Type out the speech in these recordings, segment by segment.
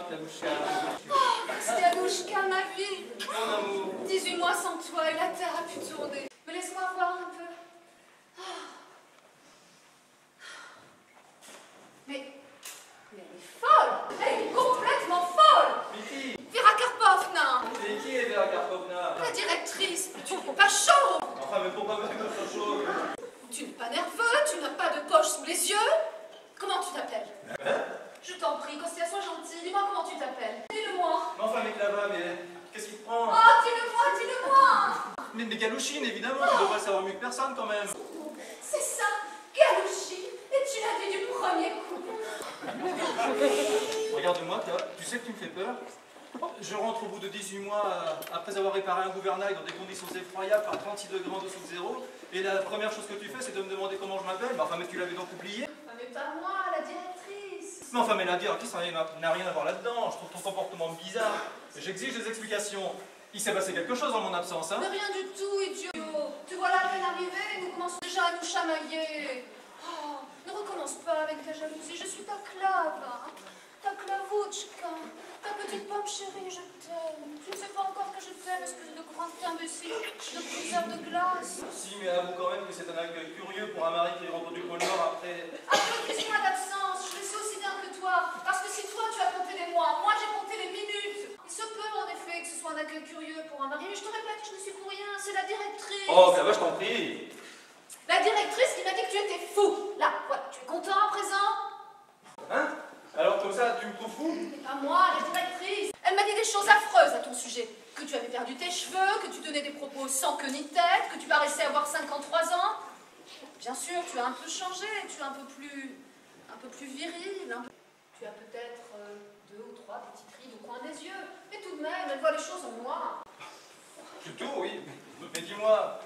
Klavouchka. Stialouchka, ma vie. Mon amour. 18 mois sans toi et la terre a pu tourner. Mais laisse-moi voir un peu. Mais elle est folle. Elle est complètement folle. Mais qui? Vera Karpovna. Et qui est Vera Karpovna? La directrice. Tu n'es pas chaud. Enfin, mais pourquoi me faire chaud? Tu n'es pas nerveux, tu n'as pas de poche sous les yeux. Comment tu t'appelles? Hein? Je t'en prie, Kostia, sois gentil. Dis-moi comment tu t'appelles. Dis-le-moi. Mais enfin, mais Clava, mais qu'est-ce qui te prend? Oh, dis-le-moi, dis-le-moi. Mais Galouchine, évidemment, tu devrais savoir mieux que personne quand même. C'est ça, Galouchi. Et tu l'as vu du premier coup. Regarde-moi, tu sais que tu me fais peur. Je rentre au bout de 18 mois après avoir réparé un gouvernail dans des conditions effroyables par 36 degrés en dessous de zéro. Et la première chose que tu fais, c'est de me demander comment je m'appelle. Mais enfin, mais tu l'avais donc oublié. Mais pas moi, la directrice. Mais enfin, mais la directrice n'a rien à voir là-dedans. Je trouve ton comportement bizarre. J'exige des explications. Il s'est passé quelque chose en mon absence, hein? Mais rien du tout, idiot. Tu vois la peine arriver et nous commençons déjà à nous chamailler. Oh, ne recommence pas avec ta jalousie. Je suis ta Clava. Ta Klavouchka, ta petite pomme chérie, je t'aime. Tu ne sais pas encore que je t'aime, espèce de grand imbécile, de briseur de glace. Si, mais avoue quand même que c'est un accueil curieux pour un mari qui rentre du pôle Nord après... Après 18 mois d'absence, je le sais aussi bien que toi. Parce que si toi tu as compté les mois, moi j'ai compté les minutes. Il se peut en effet que ce soit un accueil curieux pour un mari, mais je te répète, je ne suis pour rien, c'est la directrice. Oh, Clava, je t'en prie. La directrice qui m'a dit que tu étais fou. Là, voilà, tu es content à présent? Hein? Alors comme ça, tu me trouves fou? Mais pas moi, la directrice. Elle m'a dit des choses affreuses à ton sujet. Que tu avais perdu tes cheveux, que tu tenais des propos sans queue ni tête, que tu paraissais avoir 53 ans. Bien sûr, tu as un peu changé, tu es un peu plus viril. Tu as peut-être 2 ou 3 petites rides au coin des yeux. Mais tout de même, elle voit les choses en noir. Plutôt, oui. Mais dis-moi,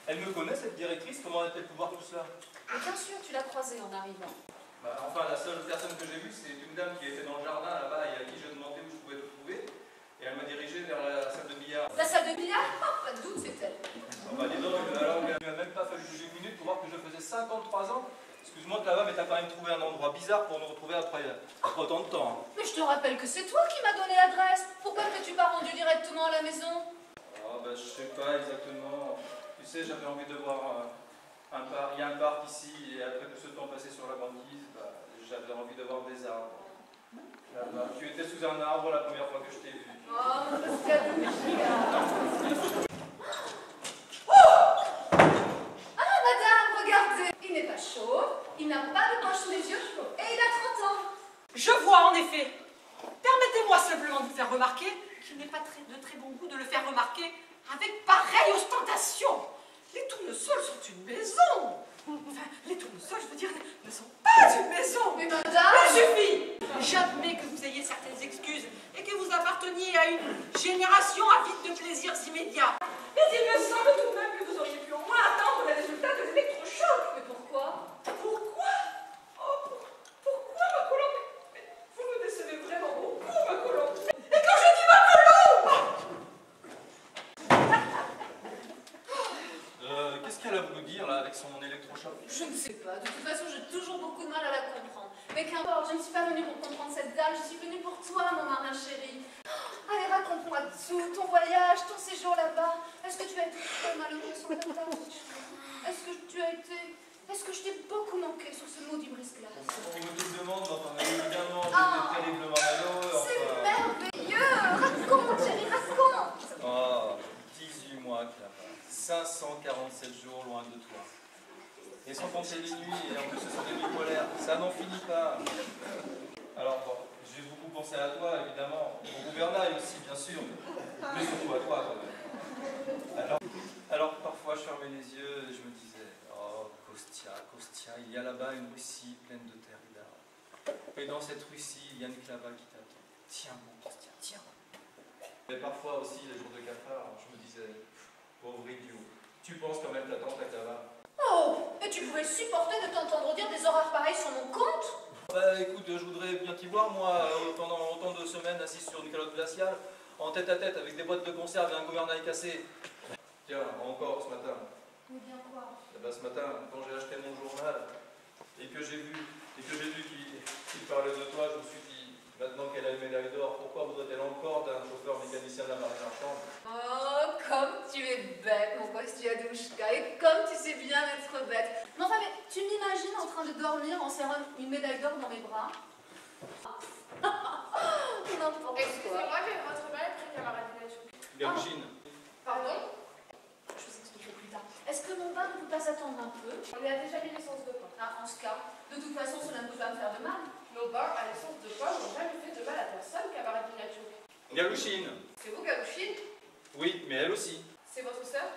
elle me connaît cette directrice? Comment a-t-elle pu voir tout cela? Mais bien sûr, tu l'as croisée en arrivant. Bah, enfin, la seule personne que j'ai vue, c'est une dame qui était dans le jardin là-bas et à qui je demandais où je pouvais te trouver. Et elle m'a dirigé vers la salle de billard. La salle de billard? Oh, pas de doute, c'est elle. Oh, bah dis donc, alors il ne m'a même pas fallu bouger une minute pour voir que je faisais 53 ans. Excuse-moi, Clava, mais t'as quand même trouvé un endroit bizarre pour nous retrouver après autant de temps. Hein. Mais je te rappelle que c'est toi qui m'as donné l'adresse. Pourquoi ne t'es-tu pas rendu directement à la maison? Oh, bah je sais pas exactement. Tu sais, j'avais envie de voir un parc. Il y a un parc ici, et après tout ce temps passé sur la banquise, bah, j'avais envie de voir des arbres. Là-bas. Tu étais sous un arbre la première fois que je t'ai vu. Oh, parce qu'elle Ah, madame, regardez. Il n'est pas chauve, il n'a pas de poche sous les yeux, et il a 30 ans. Je vois, en effet. Permettez-moi simplement de vous faire remarquer qu'il n'est pas de très bon goût de le faire remarquer avec pareille ostentation. Les tournesols sont une maison. Enfin, les tournesols, je veux dire, ne sont pas une maison. Mais madame... Il suffit. J'admets que vous ayez certaines excuses et que vous apparteniez à une génération avide de plaisirs immédiats. Mais il me semble tout de même que vous auriez pu au moins attendre les résultats de l'électrochoc. Mais pourquoi? Pourquoi? Oh, pourquoi, ma colombe? Mais vous me décevez vraiment beaucoup, ma colombe. Et quand je dis ma colombe! Qu'est-ce qu'elle a voulu dire là avec son électrochoc? Je ne sais pas. De toute façon, j'ai toujours beaucoup de mal à la comprendre. Mais qu'importe, je ne suis pas venue pour comprendre cette dame, je suis venue pour toi, mon marin chéri. Allez, raconte-moi tout, ton voyage, ton séjour là-bas. Est-ce que tu as été très malheureuse sur ta route? Est-ce que je t'ai beaucoup manqué sur ce mot du brise-glace? On me tout demande, enfin, évidemment, Ah, j'étais terriblement malheureux. c'est Enfin. merveilleux! Raconte, chérie, raconte! Oh, 18 mois, Clara. 547 jours loin de toi. Et sans compter les nuits, et en plus ce sont des nuits polaires, ça n'en finit pas. Alors bon, j'ai beaucoup pensé à toi, évidemment, au gouvernail aussi, bien sûr, mais surtout à toi, quand même. Alors parfois je fermais les yeux et je me disais, oh, Kostia, il y a là-bas une Russie pleine de terre et d'arbres. Et dans cette Russie, il y a une Clava qui t'attend. Tiens, mon Kostia, tiens. Mais parfois aussi, les jours de cafard, je me disais, pauvre idiot, tu penses quand même t'attends ta Clava. Oh, et tu pouvais supporter de t'entendre dire des horreurs pareilles sur mon compte? Bah écoute, je voudrais bien t'y voir, moi, pendant autant de semaines assis sur une calotte glaciale, en tête à tête avec des boîtes de conserve et un gouvernail cassé. Tiens, encore ce matin. Mais bien quoi? Eh ben, ce matin, quand j'ai acheté mon journal et que j'ai vu qu'il parlait de toi, je me suis dit, maintenant qu'elle a aimé la être bête. Mais enfin, mais tu m'imagines en train de dormir en serrant une médaille d'or dans mes bras? N'importe Excusez-moi, quoi. j'ai votre balle après camarade Nachouk. Galouchine. Pardon? Je vous expliquerai plus tard. Est-ce que mon bain ne peut pas attendre un peu? On lui a déjà mis l'essence de pain. Ah, en ce cas, de toute façon, cela ne peut pas me faire de mal. Nos bains à l'essence de pain n'ont jamais fait de mal à personne, camarade Nachouk. Galouchine. C'est vous, Galouchine? Oui, mais elle aussi. C'est votre sœur?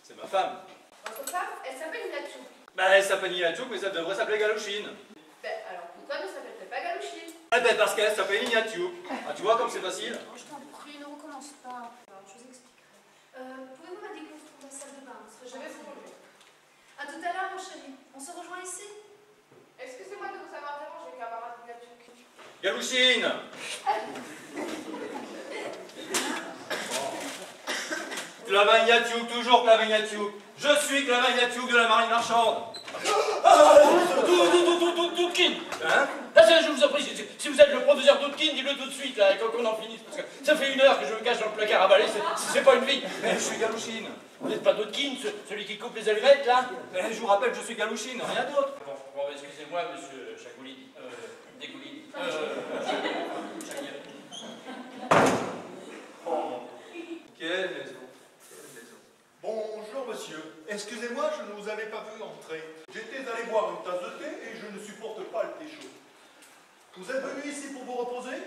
C'est ma femme. Votre femme? Elle s'appelle Nachouk. Bah, elle s'appelle Ignatiouk, mais ça devrait s'appeler Galouchine. Ben alors, pourquoi ne s'appelle-t-elle pas Galouchine? Eh ben, parce qu'elle s'appelle Ignatiouk. Ah, tu vois comme c'est facile? Oh, je t'en prie, ne recommence pas. Alors, je vous expliquerai. Pouvez-vous m'indiquer où se trouve la salle de bain? Ce Je serait vais gentil. vous conduire. À tout à l'heure, mon chéri. On se rejoint ici? Excusez-moi de vous avoir dérangé, camarade Nachouk. Galouchine. Clavagnatiouk, toujours Clavagnatiouk. Je suis Clavagnatiouk de la marine marchande. Toutkin. Hein? Là, je vous en prie, si vous êtes le professeur Toutkin, dites-le tout de suite, là, qu'on en finisse, parce que ça fait 1 heure que je me cache dans le placard à balai, c'est pas une vie. Mais je suis Galouchine. Vous n'êtes pas Toutkin, celui qui coupe les allumettes, là? Mais je vous rappelle, je suis Galouchine, rien d'autre. Bon, excusez-moi, monsieur Chagoulini. Dégoulini. Quelle maison. Bonjour monsieur, excusez-moi, je ne vous avais pas vu entrer. J'étais allé boire une tasse de thé et je ne supporte pas le thé chaud. Vous êtes venu ici pour vous reposer?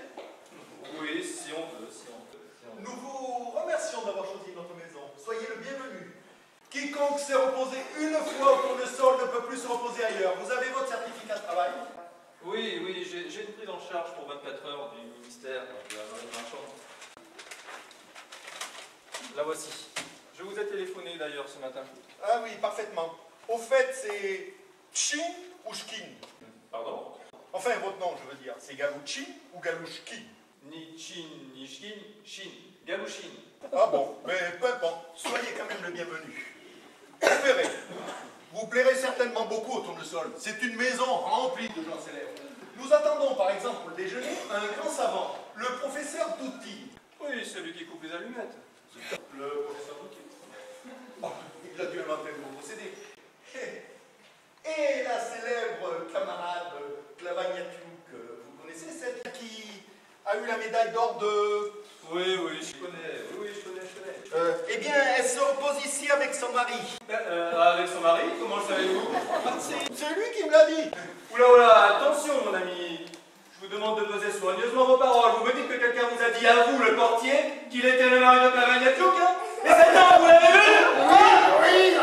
Oui, si on peut, si on peut. Nous vous remercions d'avoir choisi notre maison. Soyez le bienvenu. Quiconque s'est reposé une fois au tournesol ne peut plus se reposer ailleurs. Vous avez votre certificat de travail? Oui, oui, j'ai une prise en charge pour 24 heures du ministère de la marine marchande. La voici. Je vous ai téléphoné d'ailleurs ce matin. Ah oui, parfaitement. Au fait, c'est Chin ou Shkin? Pardon? Enfin, votre nom, je veux dire. C'est Galouchin ou Galouchkin? Ni Chin, ni Shin, Shin. Galouchine. Ah bon, mais peu importe. Soyez quand même le bienvenu. Vous verrez. Vous plairez certainement beaucoup au tournesol. C'est une maison remplie de gens célèbres. Nous attendons par exemple pour le déjeuner un grand savant, le professeur Douty. Oui, celui qui coupe les allumettes. Le professeur Douty. Oh, il a dû inventer le nouveau procédé. Et la célèbre camarade Clavagnatiouk, vous connaissez celle qui a eu la médaille d'or de... Oui, oui, je connais. Oui, je connais. eh bien, elle se repose ici avec son mari. Avec son mari, comment le savez-vous? C'est lui qui me l'a dit. Oula, oula, attention mon ami. Je vous demande de peser soigneusement vos paroles. Vous me dites que quelqu'un vous a dit à vous, le portier, qu'il était le mari de Clavagnatiouk, hein? Et cet homme, vous l'avez vu? Oui,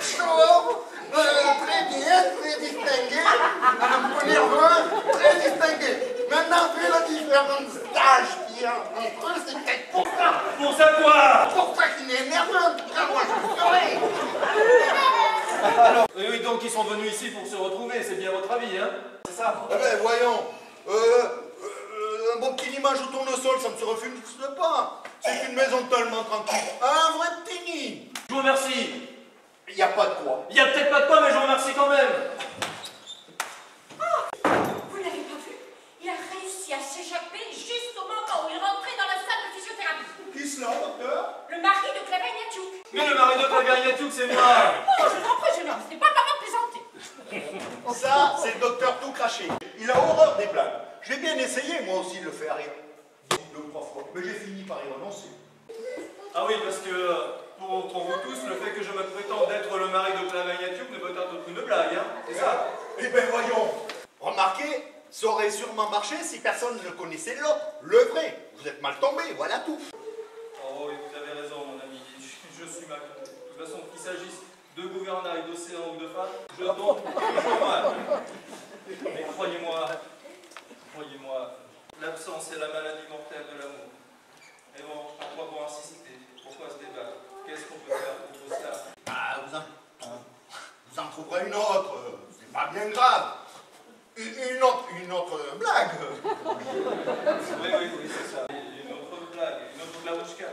chaud, très bien, très distingué, un peu nerveux, très distingué. Maintenant, vu la différence d'âge qu'il y a entre eux, c'est peut-être pour ça. Pour ça quoi? Pour ça qu'il est nerveux, en tout cas, moi je ferai. Alors, oui, donc ils sont venus ici pour se retrouver, c'est bien votre avis, hein? C'est ça? Eh ben, voyons, un bon petit limage au tournesol, ça ne se refuse pas. C'est une maison tellement tranquille. Un vrai petit nid. Je vous remercie. Il n'y a pas de quoi. Il n'y a peut-être pas de quoi, mais je vous remercie quand même. Vous l'avez pas vu? Il a réussi à s'échapper juste au moment où il rentrait dans la salle de physiothérapie. Qui cela, docteur? Le mari de Clavagnatiouk. Mais le mari de Clavagnatiouk, c'est moi. Oh, je vous en prie, jeune homme, ce n'est pas le moment de plaisanter. Ça, c'est le docteur tout craché. Il a horreur des blagues. J'ai bien essayé, moi aussi, de le faire rire. 2 ou 3 fois. Mais j'ai fini par y renoncer. Ah oui, parce que pour vous tous, le fait que je me prétende être le mari de Clavagnatiouk ne peut être qu'une blague, hein? C'est ça? Eh bien, voyons. Remarquez, ça aurait sûrement marché si personne ne connaissait l'autre, le vrai. Vous êtes mal tombé, voilà tout. Oh oui, vous avez raison, mon ami. Je suis mal tombé. De toute façon, qu'il s'agisse de gouvernail, d'océan ou de femmes, je tombe toujours mal. Mais croyez-moi, l'absence est la maladie mortelle de l'amour. Et bon, à quoi bon insister? Pourquoi se débattre? Qu'est-ce qu'on peut faire contre cela? Ah, vous en trouverez une autre. C'est pas bien grave. Une autre blague. Oui, c'est ça. Une autre blague, une autre glavouchka.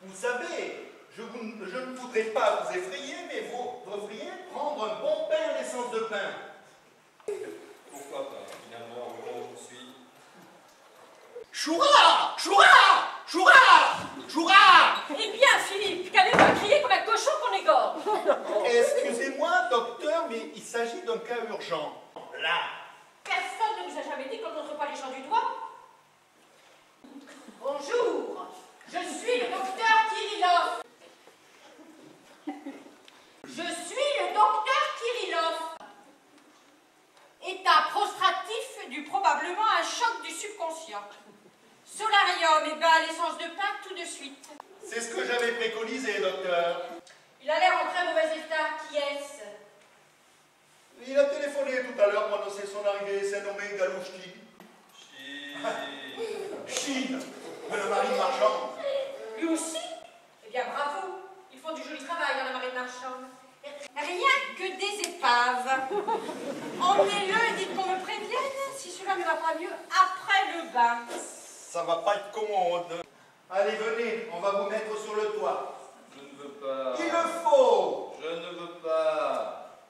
Vous savez, je ne voudrais pas vous effrayer, mais vous devriez prendre un bon pain à l'essence de pain. Pourquoi pas? Finalement, au moment où je suis. Choura! Choura! Choura! Choura! Eh bien, Philippe, qu'avez-vous à crier comme un cochon qu'on égorge? Excusez-moi, docteur, mais il s'agit d'un cas urgent. Là. Personne ne nous a jamais dit qu'on ne montre pas les gens du doigt. Bonjour, je suis le docteur Kirillov. Je suis le docteur Kirillov. État prostratif dû probablement à un choc du subconscient. Solarium et bain à l'essence de pain tout de suite. C'est ce que j'avais préconisé, docteur. Il a l'air en très mauvais état. Qui est-ce? Il a téléphoné tout à l'heure pour annoncer son arrivée. C'est nommé Galouchki. Chine, de la marine marchande. Lui aussi? Eh bien, bravo. Ils font du joli travail dans la marine marchande. Rien que des épaves. Emmenez-le et dites qu'on me prévienne si cela ne va pas mieux après le bain. Ça va pas être commode. Allez, venez, on va vous mettre sur le toit. Je ne veux pas. Il le faut. Je ne veux pas.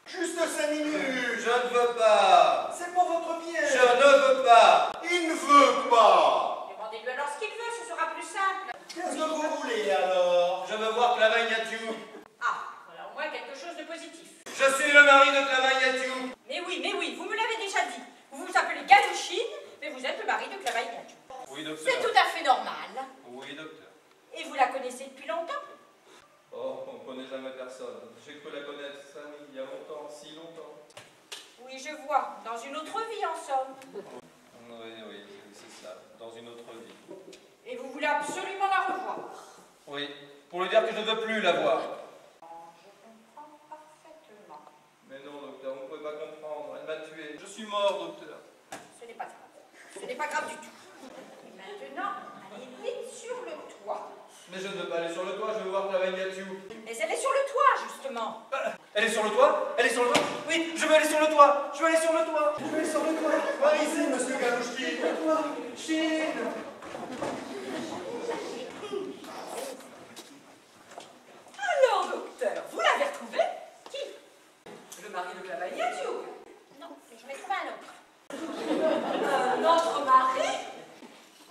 Juste 5 minutes. Je ne veux pas. C'est pour votre bien. Je ne veux pas. Il ne veut pas. Demandez-lui alors ce qu'il veut, ce sera plus simple. Qu'est-ce que vous voulez alors? Je veux voir Clavagnatiu. Ah, voilà au moins quelque chose de positif. Je suis le mari de Clavagnatiu. Mais oui, vous me l'avez déjà dit. Vous vous appelez Galouchine, mais vous êtes le mari de Clavagnac. Oui, docteur. C'est tout à fait normal. Oui, docteur. Et vous la connaissez depuis longtemps? Oh, on ne connaît jamais personne. J'ai cru la connaître, Samy, il y a longtemps, si longtemps. Oui, je vois. Dans une autre vie, en somme. Oui, c'est ça. Dans une autre vie. Et vous voulez absolument la revoir? Oui, pour lui dire que je ne veux plus la voir. Je comprends parfaitement. Mais non, docteur, vous ne pouvez pas comprendre. Elle m'a tué. Je suis mort, docteur. Ce n'est pas grave. Ce n'est pas grave du tout. Et maintenant, allez vite sur le toit. Mais je ne veux pas aller sur le toit, je veux voir Clavagnatiu. Mais elle est sur le toit, justement. Elle est sur le toit? Elle est sur le toit? Oui, je veux aller sur le toit. Je veux aller sur le toit. Je veux aller sur le toit. Par ici, monsieur Galouchki. Chine. Alors, docteur, vous l'avez retrouvé? Qui? Le mari de Clavagnac? Non, je vais trouver un autre. Un autre mari?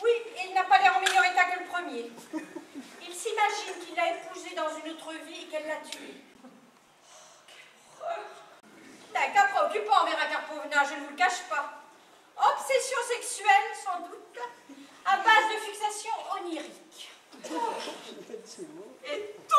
Oui, il n'a pas l'air en meilleur état que le premier. Il s'imagine qu'il l'a épousée dans une autre vie et qu'elle l'a tuée. Oh, quelle horreur! C'est un cas préoccupant, Vera Karpovna, je ne vous le cache pas. Obsession sexuelle, sans doute, à base de fixation onirique. Et tout